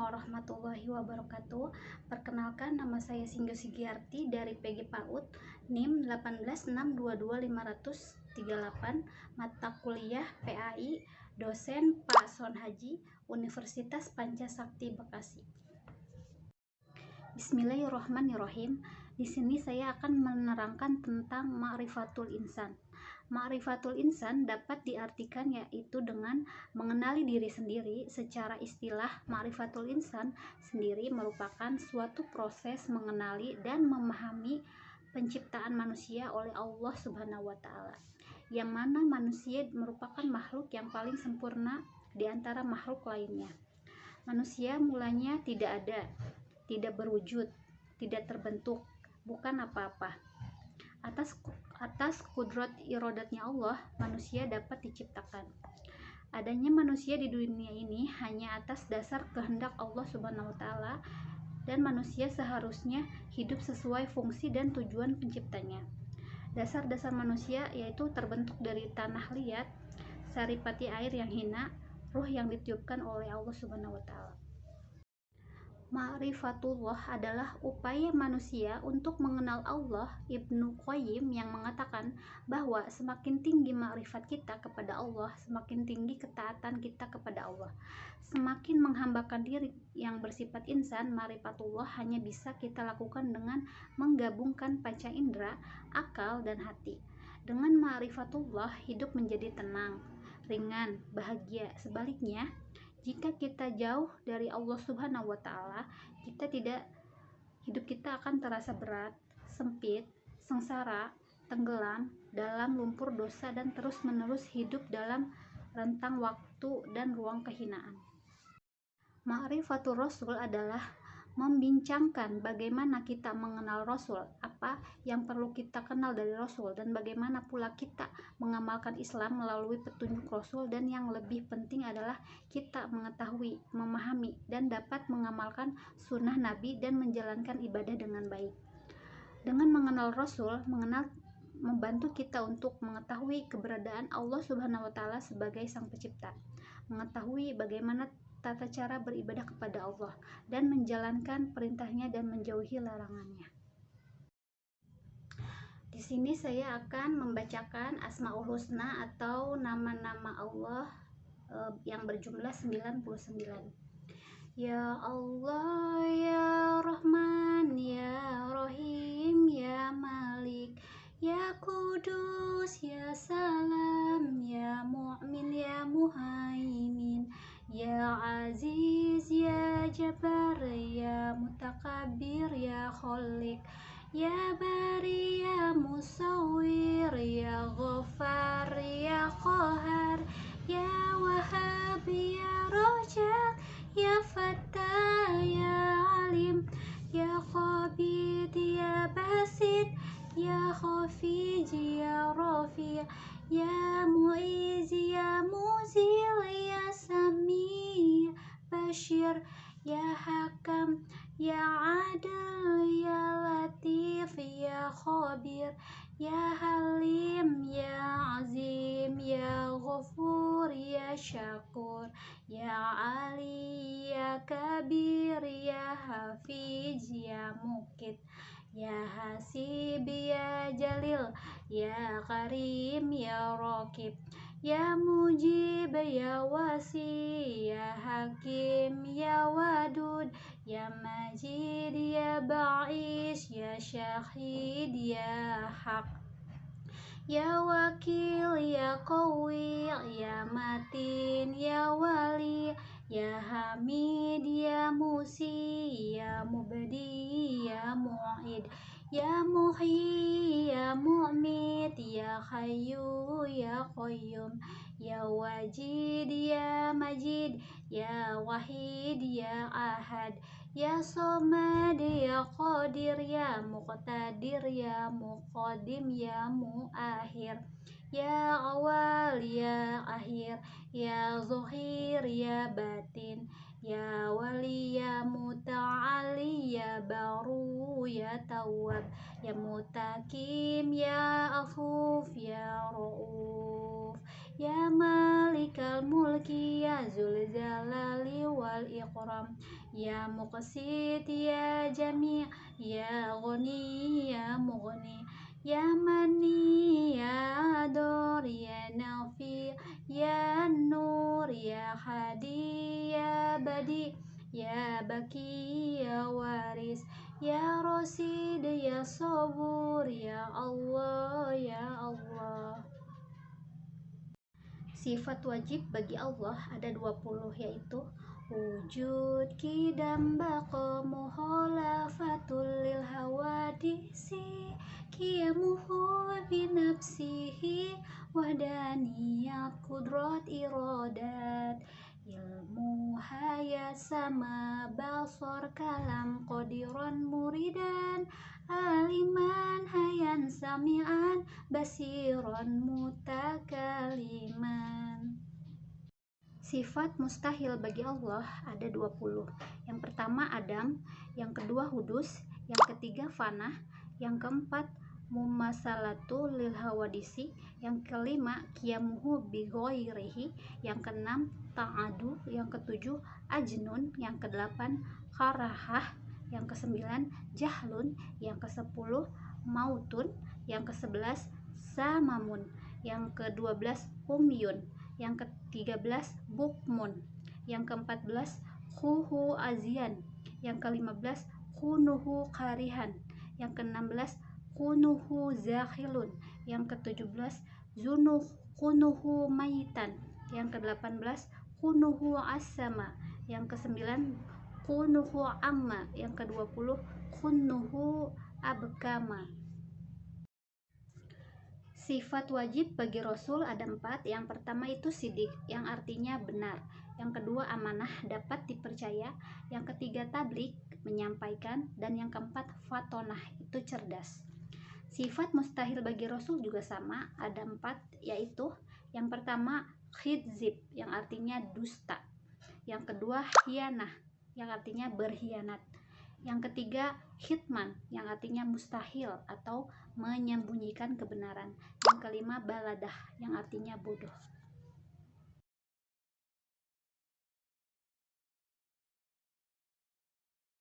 warahmatullahi wabarakatuh. Perkenalkan, nama saya Singgo Sigiarti dari PG PAUD, NIM 18622.538, mata kuliah PAI, dosen Pak Son Haji, Universitas Pancasakti Bekasi. Bismillahirrahmanirrahim. Di sini saya akan menerangkan tentang ma'rifatul insan. Ma'rifatul insan dapat diartikan yaitu dengan mengenali diri sendiri. Secara istilah, ma'rifatul insan sendiri merupakan suatu proses mengenali dan memahami penciptaan manusia oleh Allah Subhanahu wa Ta'ala, yang mana manusia merupakan makhluk yang paling sempurna di antara makhluk lainnya. Manusia mulanya tidak ada, tidak berwujud, tidak terbentuk, bukan apa-apa. Atas kudrat irodatnya Allah, manusia dapat diciptakan. Adanya manusia di dunia ini hanya atas dasar kehendak Allah Subhanahu wa Ta'ala, dan manusia seharusnya hidup sesuai fungsi dan tujuan penciptanya. Dasar-dasar manusia yaitu terbentuk dari tanah liat, saripati air yang hina, ruh yang ditiupkan oleh Allah Subhanahu wa Ta'ala. Ma'rifatullah adalah upaya manusia untuk mengenal Allah. Ibnu Qayyim yang mengatakan bahwa semakin tinggi ma'rifat kita kepada Allah, semakin tinggi ketaatan kita kepada Allah. Semakin menghambakan diri yang bersifat insan, ma'rifatullah hanya bisa kita lakukan dengan menggabungkan panca indera, akal, dan hati. Dengan ma'rifatullah, hidup menjadi tenang, ringan, bahagia. Sebaliknya, jika kita jauh dari Allah Subhanahu wa Ta'ala, hidup kita akan terasa berat, sempit, sengsara, tenggelam dalam lumpur dosa, dan terus-menerus hidup dalam rentang waktu dan ruang kehinaan. Ma'rifatul Rasul adalah membincangkan bagaimana kita mengenal Rasul, apa yang perlu kita kenal dari Rasul, dan bagaimana pula kita mengamalkan Islam melalui petunjuk Rasul, dan yang lebih penting adalah kita mengetahui, memahami, dan dapat mengamalkan sunnah Nabi dan menjalankan ibadah dengan baik. Dengan mengenal Rasul, membantu kita untuk mengetahui keberadaan Allah Subhanahu wa Ta'ala sebagai Sang Pencipta, mengetahui bagaimana tata cara beribadah kepada Allah, dan menjalankan perintahnya dan menjauhi larangannya. Di sini saya akan membacakan Asmaul Husna atau nama-nama Allah yang berjumlah 99. Ya Allah, ya Rahman, ya Rahim, ya Malik, ya Kudus, ya Salam, ya Mu'min, ya Muhaimin, ya Aziz, ya Jabbar, ya Mutakabbir, ya Khalik, ya Bari, ya Musawwir, ya Ghaffar, ya Qahar, ya Wahhab, ya Razzaq, ya Fattah, ya Alim, ya Khabid, ya Basit, ya Khafij, ya Rafi', ya Mu'iz, ya Muzil, ya Sami, Bashir, ya Hakam, ya Adil, ya Latif, ya Khabir, ya Halim, ya Azim, ya Ghafur, ya Syakur, ya Ali, ya Kabir, ya Hafiz, ya Mukit, ya Hasib, ya Jalil, ya Karim, ya Raqib, ya Mujib, ya Wasi, ya Hakim, ya Wadud, ya Majid, ya Ba'is, ya Syahid, ya Haq, ya Wakil, ya Qawi, ya Matin, ya Wali, ya Hamid, ya Musi, ya Mubdi, ya Mu'id, ya Muhyi, ya Mu'mit, ya Hayyu, ya Qayyum, ya Wajid, ya Majid, ya Wahid, ya Ahad, ya Somad, ya Qadir, ya Muqtadir, ya Muqaddim, ya Muakhir, ya Awal, ya Akhir, ya Zahir, ya Batin, ya Wali, ya Muta'ali, ya Baru, ya Tawwab, ya Mutakim, ya Afuf, ya Ra'uf, ya Malikal Mulki, ya Zul Jalali wal ikram. Ya muqsit ya jami', ya ghani ya mughni, ya mani ya dur ya nafi, ya nur ya hadi ya badi, ya baki ya waris, ya rasid ya sabur, ya Allah ya Allah. Sifat wajib bagi Allah ada 20, yaitu wujud, kidam, baqa, muhalafatul lil hawadisi, qiyamuhu binafsihi, wahdaniyat, kudrat, iradat, ilmu, hayat, sama, basar, kalam, qadiran, muridan, aliman, hayan, sami'an, basiron, mutakaliman. Sifat mustahil bagi Allah ada 20. Yang pertama Adam, yang kedua hudus, yang ketiga fana, yang keempat mumasalatu lil hawadisi, yang kelima qiyamuhu bi ghairihi, yang keenam ta'adu, yang ketujuh ajnun, yang kedelapan karahah, yang kesembilan jahlun, yang kesepuluh mautun, yang kesebelas samamun, yang ke-12 umyun, yang ke-13 bukmun, yang ke-14 khuhu azian, yang ke-15 kunuhu karihan, yang ke-16 kunuhu zakhilun, yang ke-17 kunuhu maitan, yang ke-18 kunuhu asama, yang ke-9 kunuhu amma, yang ke-20 kunuhu abkama. Sifat wajib bagi Rasul ada 4. Yang pertama itu sidik, yang artinya benar. Yang kedua amanah, dapat dipercaya. Yang ketiga tablik, menyampaikan. Dan yang keempat fatonah, itu cerdas. Sifat mustahil bagi Rasul juga sama, ada 4, yaitu yang pertama khidzib, yang artinya dusta. Yang kedua hianah, yang artinya berkhianat. Yang ketiga hitman, yang artinya mustahil atau menyembunyikan kebenaran. Yang kelima baladah, yang artinya bodoh.